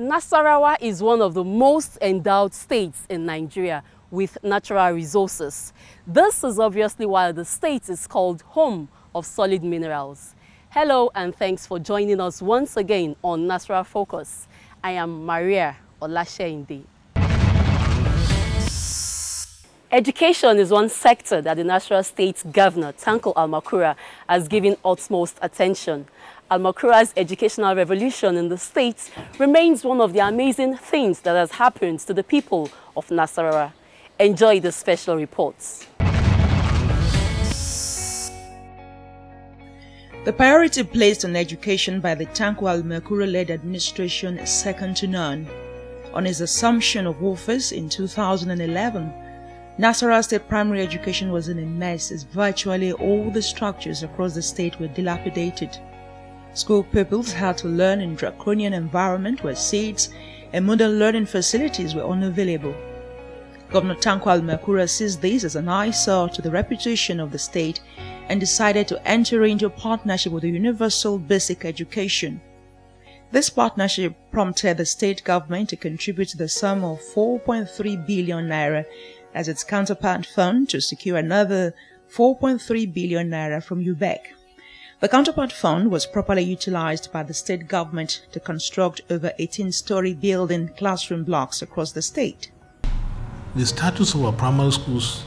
Nasarawa is one of the most endowed states in Nigeria with natural resources. This is obviously why the state is called home of solid minerals. Hello and thanks for joining us once again on Nasarawa Focus. I am Maria Olasheinde. Education is one sector that the Nasarawa State Governor, Tanko Almakura, has given utmost attention. Almakura's educational revolution in the state remains one of the amazing things that has happened to the people of Nasarawa. Enjoy the special reports. The priority placed on education by the Tanko Almakura-led administration is second to none. On his assumption of office in 2011, Nasarawa State primary education was in a mess as virtually all the structures across the state were dilapidated. School pupils had to learn in draconian environment where seats and modern learning facilities were unavailable. Governor Tanko Almakura sees this as an eyesore to the reputation of the state and decided to enter into a partnership with the Universal Basic Education. This partnership prompted the state government to contribute the sum of 4.3 billion naira as its counterpart fund to secure another 4.3 billion naira from UBEC. The counterpart fund was properly utilized by the state government to construct over 18-story building classroom blocks across the state. The status of our primary schools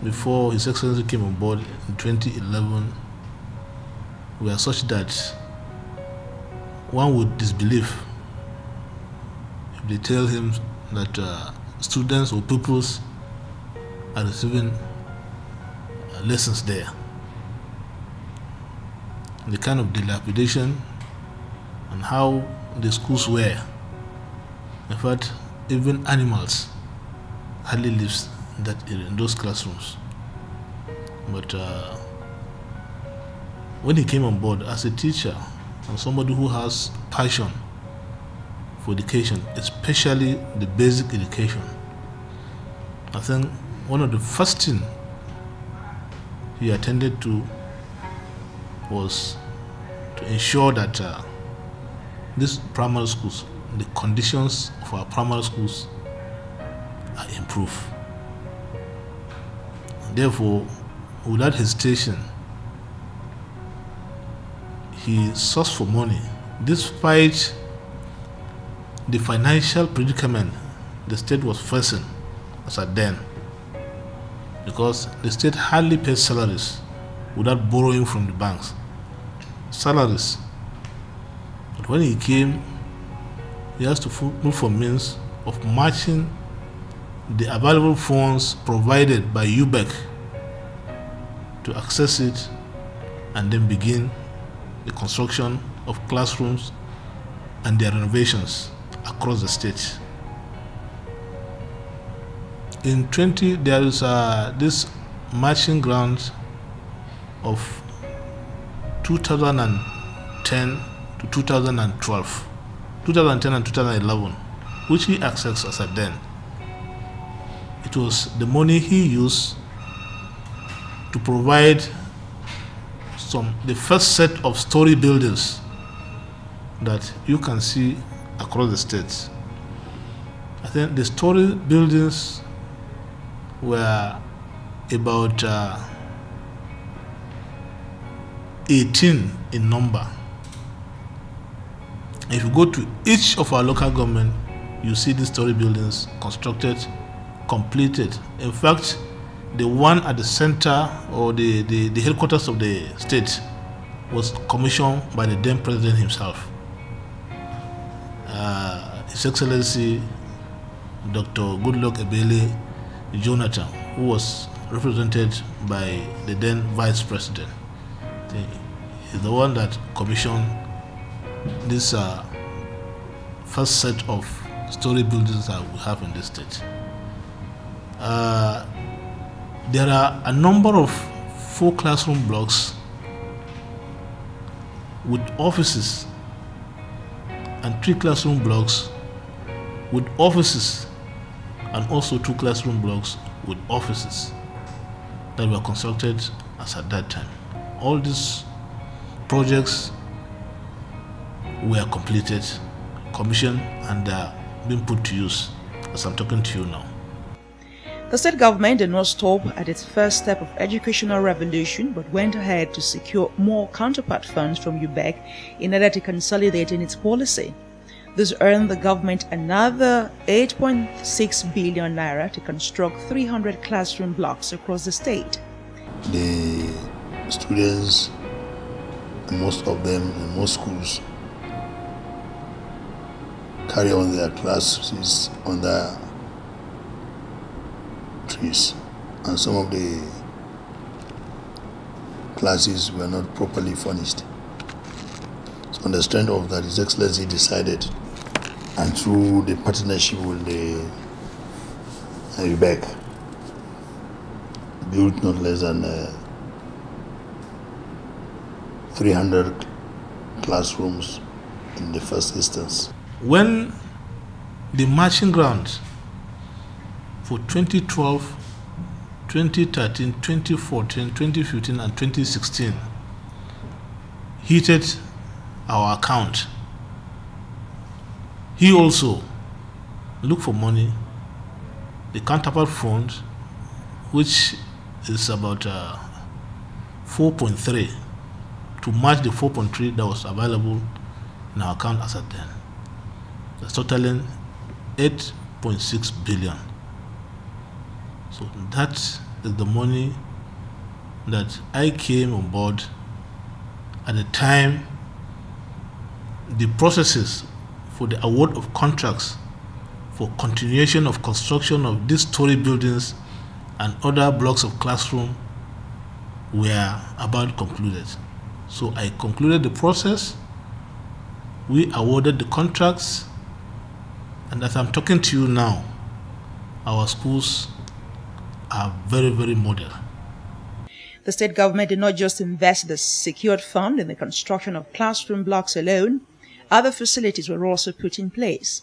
before His Excellency came on board in 2011 were such that one would disbelieve if they tell him that students or pupils are receiving lessons there. The kind of dilapidation and how the schools were. In fact, even animals hardly lives in those classrooms. But when he came on board as a teacher and somebody who has passion for education, especially the basic education, I think one of the first things he attended to was to ensure that these primary schools, the conditions of our primary schools are improved. Therefore, without hesitation, he sought for money despite the financial predicament the state was facing as at then, because the state hardly paid salaries without borrowing from the banks. Salaries. But when he came, he has to look for means of matching the available funds provided by UBEC to access it and then begin the construction of classrooms and their renovations across the state. In 20, there is this matching grant of 2010 to 2012, 2010 and 2011, which he accessed as at then. It was the money he used to provide the first set of story buildings that you can see across the state. I think the story buildings were about 18 in number. If you go to each of our local government, you see these story buildings constructed, completed. In fact, the one at the center or the headquarters of the state was commissioned by the then president himself. His Excellency Dr. Goodluck Ebele Jonathan, who was represented by the then vice president. He's the one that commissioned this first set of story buildings that we have in this state. There are a number of 4 classroom blocks with offices and 3 classroom blocks with offices and also 2 classroom blocks with offices that were constructed as at that time. All these projects were completed commissioned and they are being put to use as I'm talking to you now. The state government did not stop at its first step of educational revolution, but went ahead to secure more counterpart funds from UBEC in order to consolidate in its policy. This earned the government another 8.6 billion naira to construct 300 classroom blocks across the state. The students, most of them in most schools, carry on their classes under trees, and some of the classes were not properly furnished. So on the strength of that, His Excellency decided, and through the partnership with the UBEC, built not less than 300 classrooms in the first instance. When the marching grounds for 2012, 2013, 2014, 2015, and 2016 heated our account, he also looked for money, the counterpart fund, which is about 4.3, to match the 4.3 that was available in our account as at then. That's totaling 8.6 billion. So that is the money that I came on board at the time the processes for the award of contracts for continuation of construction of these story buildings and other blocks of classroom were about concluded. So I concluded the process, we awarded the contracts, and as I'm talking to you now, our schools are very, very modern. The state government did not just invest the secured fund in the construction of classroom blocks alone. Other facilities were also put in place.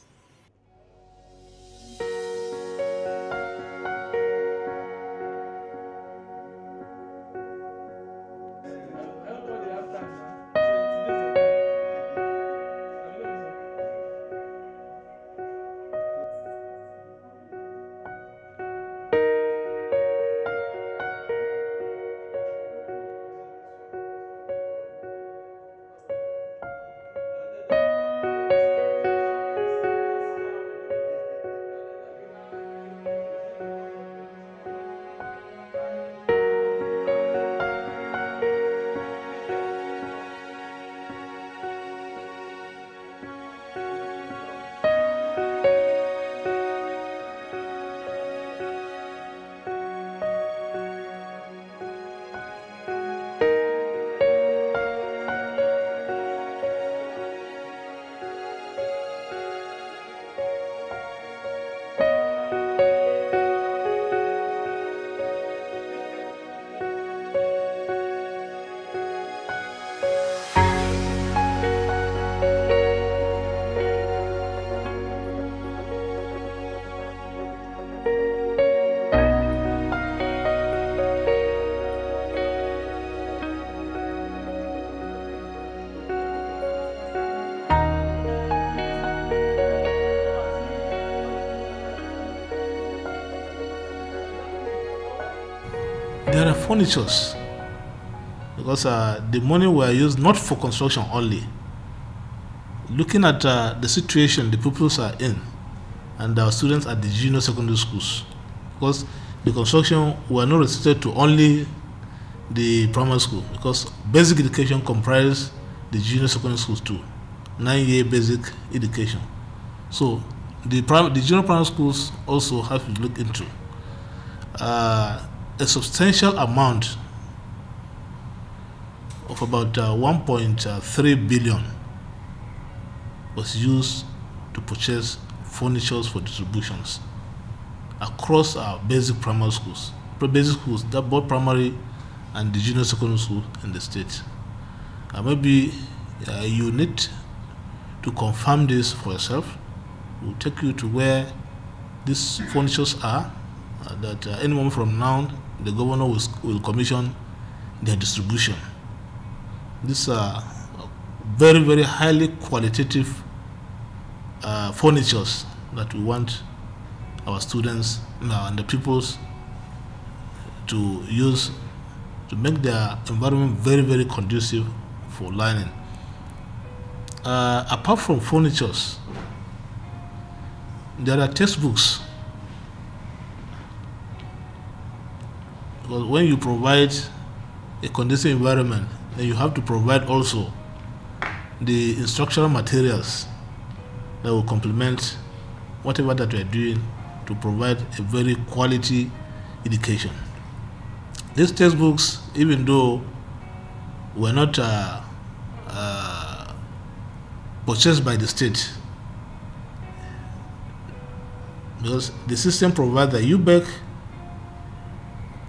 There are furnitures because the money were used not for construction only. Looking at the situation the pupils are in and our students at the junior secondary schools, because the construction were not restricted to only the primary school, because basic education comprises the junior secondary schools too, 9-year basic education. So the junior primary schools also have to look into a substantial amount of about 1.3 billion was used to purchase furniture for distributions across our basic primary schools, that both primary and the junior secondary school in the state. Maybe you need to confirm this for yourself. We'll take you to where these furnitures are, that any moment from now the governor will commission their distribution. These are very, very highly qualitative furnitures that we want our students and the pupils to use to make their environment very, very conducive for learning. Apart from furnitures, there are textbooks. Because when you provide a conducive environment, then you have to provide also the instructional materials that will complement whatever that we are doing to provide a very quality education. These textbooks, even though were not purchased by the state, because the system provides that UBEC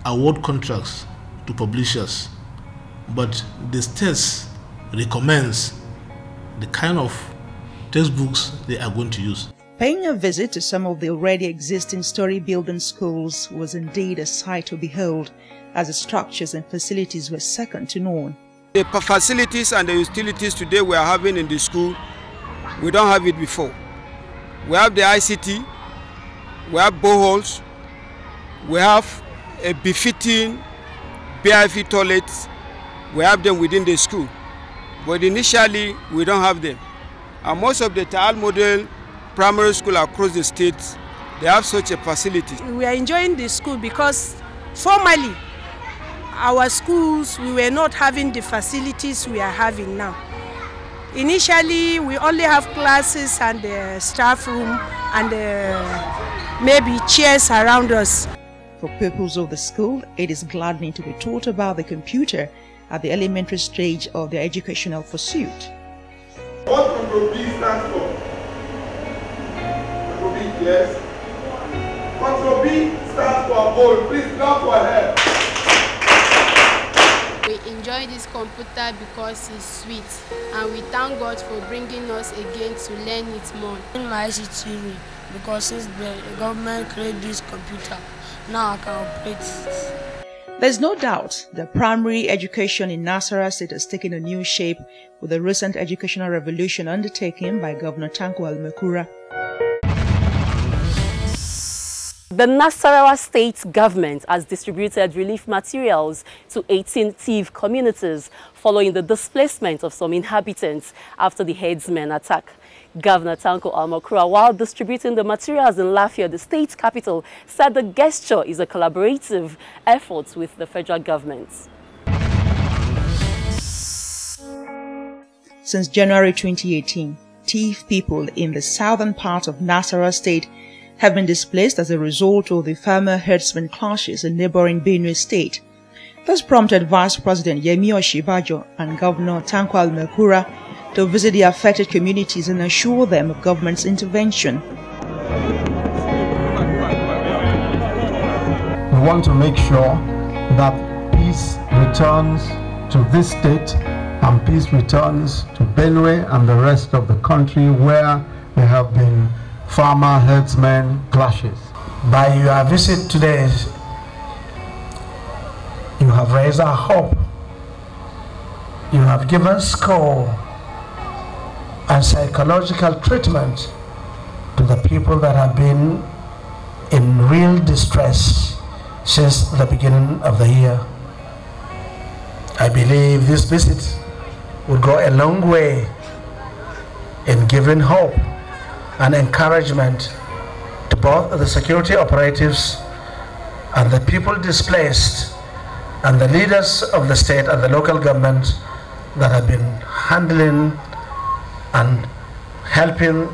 award contracts to publishers, but the state recommends the kind of textbooks they are going to use. Paying a visit to some of the already existing story-building schools was indeed a sight to behold, as the structures and facilities were second to none. The facilities and the utilities today we are having in the school, we don't have it before. We have the ICT, we have boreholes, we have a befitting BIF toilets, we have them within the school. But initially, we don't have them. And most of the Taal model primary school across the state, they have such a facility. We are enjoying the school because formerly, our schools, we were not having the facilities we are having now. Initially, we only have classes and the staff room and maybe chairs around us. For pupils of the school, it is gladdening to be taught about the computer at the elementary stage of their educational pursuit. What Control B stands for? Control B, yes. Control B stands for bold. Please clap for her. We enjoy this computer because it's sweet, and we thank God for bringing us again to learn it more. In my ICT because since the government created this computer, now I can operate it. There's no doubt that primary education in Nasarawa State has taken a new shape with the recent educational revolution undertaken by Governor Tanko Almakura. The Nasarawa State government has distributed relief materials to 18 Tiv communities following the displacement of some inhabitants after the herdsmen attack. Governor Tanko Almakura, while distributing the materials in Lafayette, the state capital, said the gesture is a collaborative effort with the federal government. Since January 2018, Tiv people in the southern part of Nasarawa State have been displaced as a result of the farmer-herdsman clashes in neighboring Benue State. This prompted Vice President Yemi Oshibajo and Governor Tanko Almakura to visit the affected communities and assure them of government's intervention. We want to make sure that peace returns to this state and peace returns to Benue and the rest of the country where there have been farmer-herdsman clashes. By your visit today, you have raised our hope. You have given score and psychological treatment to the people that have been in real distress since the beginning of the year. I believe this visit will go a long way in giving hope and encouragement to both the security operatives and the people displaced and the leaders of the state and the local government that have been handling and helping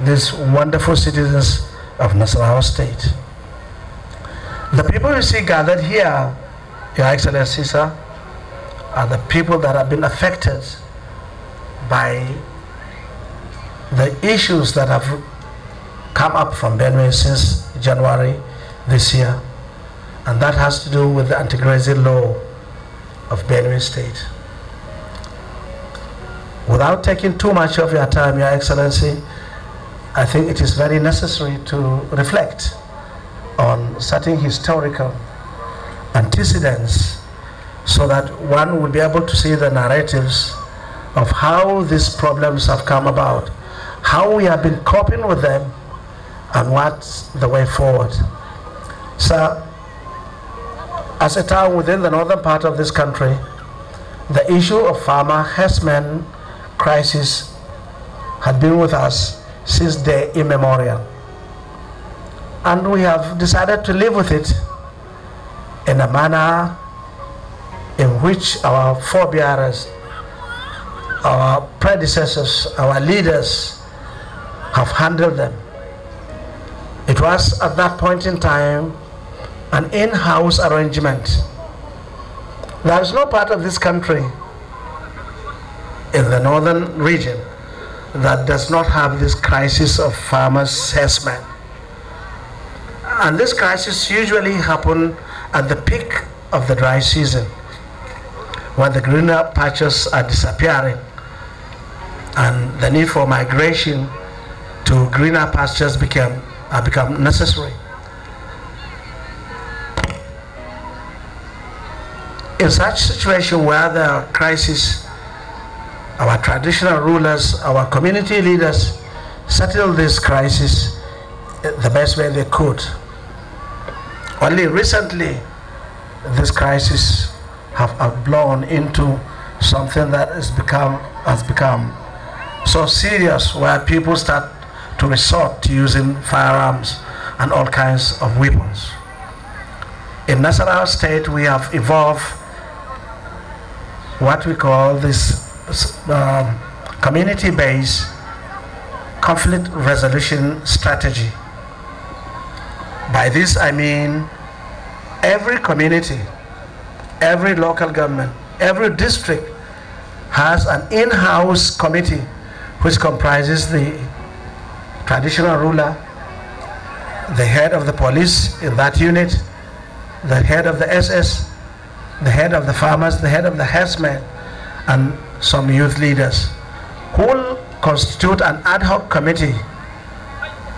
these wonderful citizens of Nasarawa State. The people you see gathered here, Your Excellency, sir, are the people that have been affected by the issues that have come up from Benue since January this year, and that has to do with the anti-grazing law of Benue State. Without taking too much of your time, Your Excellency, I think it is very necessary to reflect on certain historical antecedents so that one will be able to see the narratives of how these problems have come about, how we have been coping with them, and what's the way forward. So, as a town within the northern part of this country, the issue of farmer herdsmen crisis had been with us since day immemorial. And we have decided to live with it in a manner in which our forebearers, our predecessors, our leaders have handled them. It was at that point in time an in-house arrangement. There is no part of this country in the northern region that does not have this crisis of farmers' herdsmen. And this crisis usually happens at the peak of the dry season, when the greener patches are disappearing and the need for migration to greener pastures become necessary. In such situation where there are crises, our traditional rulers, our community leaders settle this crisis the best way they could. Only recently, this crisis have blown into something that has become so serious, where people start to resort to using firearms and all kinds of weapons. In Nasarawa State, we have evolved what we call this community-based conflict resolution strategy. By this I mean every community, every local government, every district has an in-house committee which comprises the traditional ruler, the head of the police in that unit, the head of the SS, the head of the farmers, the head of the herdsmen, and some youth leaders, who will constitute an ad hoc committee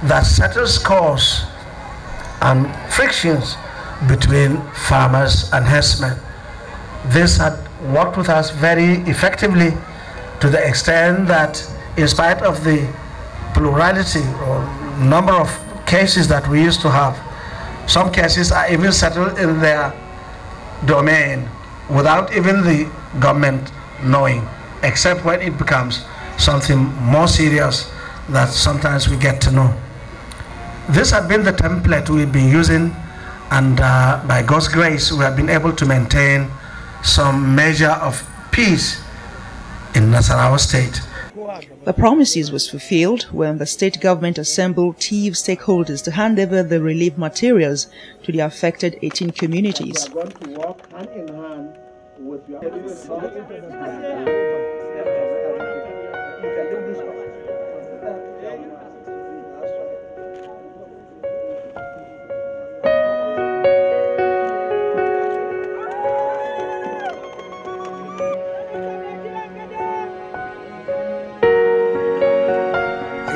that settles scores and frictions between farmers and herdsmen. This had worked with us very effectively, to the extent that in spite of the plurality or number of cases that we used to have, some cases are even settled in their domain without even the government knowing, except when it becomes something more serious that sometimes we get to know. This had been the template we've been using, and by God's grace we have been able to maintain some measure of peace in Nasarawa State. The promises was fulfilled when the state government assembled key stakeholders to hand over the relief materials to the affected 18 communities. We are going to work hand in hand with your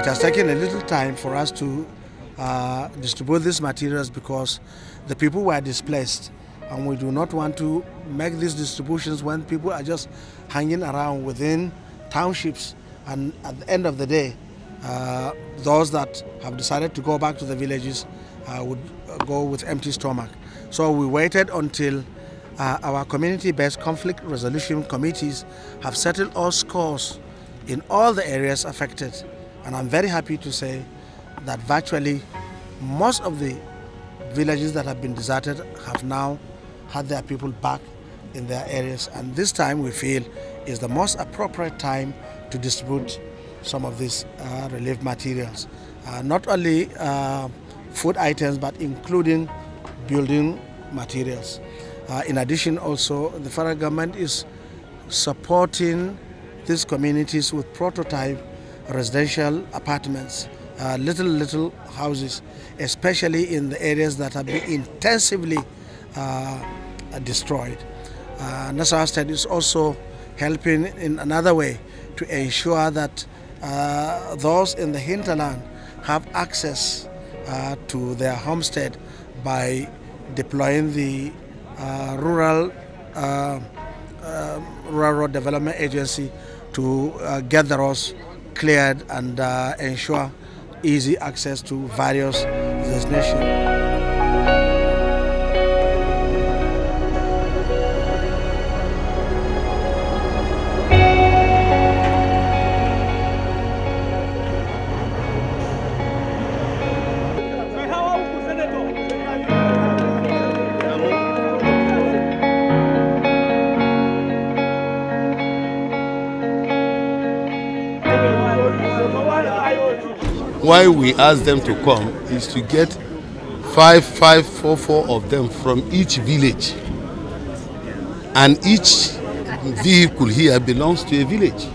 It has taken a little time for us to distribute these materials because the people were displaced, and we do not want to make these distributions when people are just hanging around within townships, and at the end of the day those that have decided to go back to the villages would go with empty stomach. So we waited until our community-based conflict resolution committees have settled all scores in all the areas affected. And I'm very happy to say that virtually most of the villages that have been deserted have now had their people back in their areas. And this time we feel is the most appropriate time to distribute some of these relief materials. Not only food items, but including building materials. In addition, also, the federal government is supporting these communities with prototype residential apartments, little houses, especially in the areas that have been intensively destroyed. Nasarawa State is also helping in another way to ensure that those in the hinterland have access to their homestead by deploying the Rural Road Development Agency to get the roads cleared and ensure easy access to various destinations. Why we ask them to come is to get 5,544 of them from each village, and each vehicle here belongs to a village.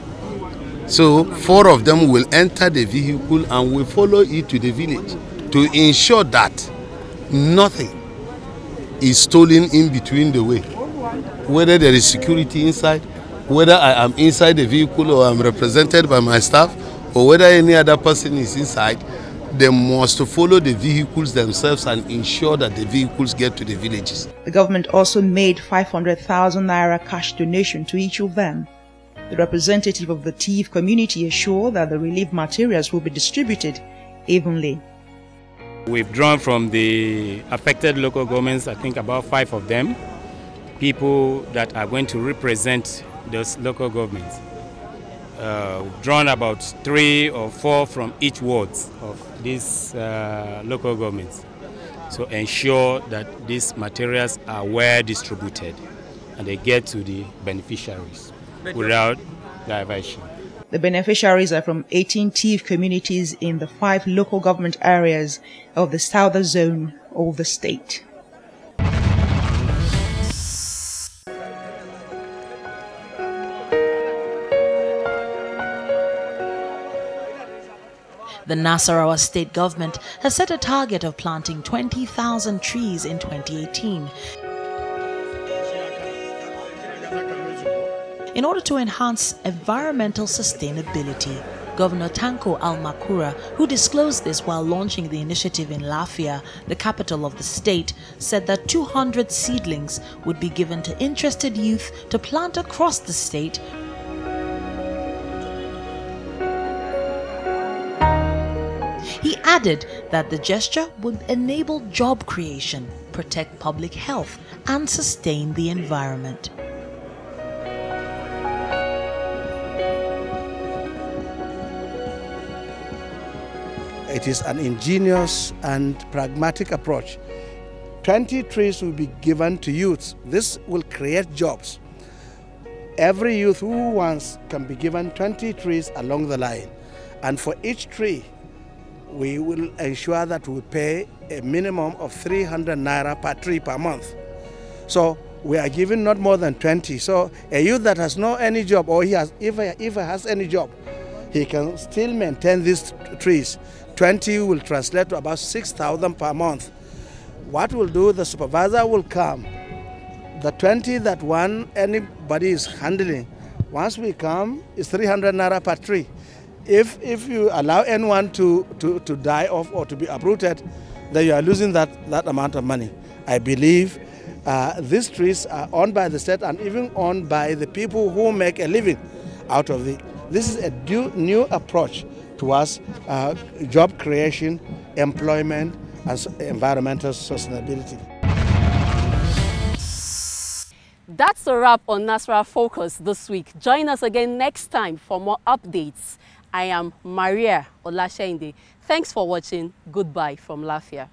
So 4 of them will enter the vehicle and will follow it to the village to ensure that nothing is stolen in between the way. Whether there is security inside, whether I am inside the vehicle or I'm represented by my staff, or whether any other person is inside, they must follow the vehicles themselves and ensure that the vehicles get to the villages. The government also made 500,000 naira cash donation to each of them. The representative of the Tiv community assured that the relief materials will be distributed evenly. We've drawn from the affected local governments, I think about 5 of them, people that are going to represent those local governments. We've drawn about 3 or 4 from each wards of these local governments. So ensure that these materials are well distributed and they get to the beneficiaries without diversion. The beneficiaries are from 18 Tiv communities in the 5 local government areas of the southern zone of the state. The Nasarawa state government has set a target of planting 20,000 trees in 2018 in order to enhance environmental sustainability. Governor Tanko Almakura, who disclosed this while launching the initiative in Lafia, the capital of the state, said that 200 seedlings would be given to interested youth to plant across the state. He added that the gesture would enable job creation, protect public health, and sustain the environment. It is an ingenious and pragmatic approach. 20 trees will be given to youths. This will create jobs. Every youth who wants can be given 20 trees along the line. And for each tree, we will ensure that we pay a minimum of 300 naira per tree per month. So we are giving not more than 20. So a youth that has no any job, or if he has any job, he can still maintain these trees. 20 will translate to about 6,000 per month. What we'll do, the supervisor will come. The 20 that anybody is handling, once we come, is 300 naira per tree. If you allow anyone to die off or to be uprooted, then you are losing that amount of money. I believe these trees are owned by the state and even owned by the people who make a living out of it. This is a new approach towards job creation, employment, and environmental sustainability. That's a wrap on Nasarawa Focus this week. Join us again next time for more updates. I am Maria Olasheinde. Thanks for watching. Goodbye from Lafia.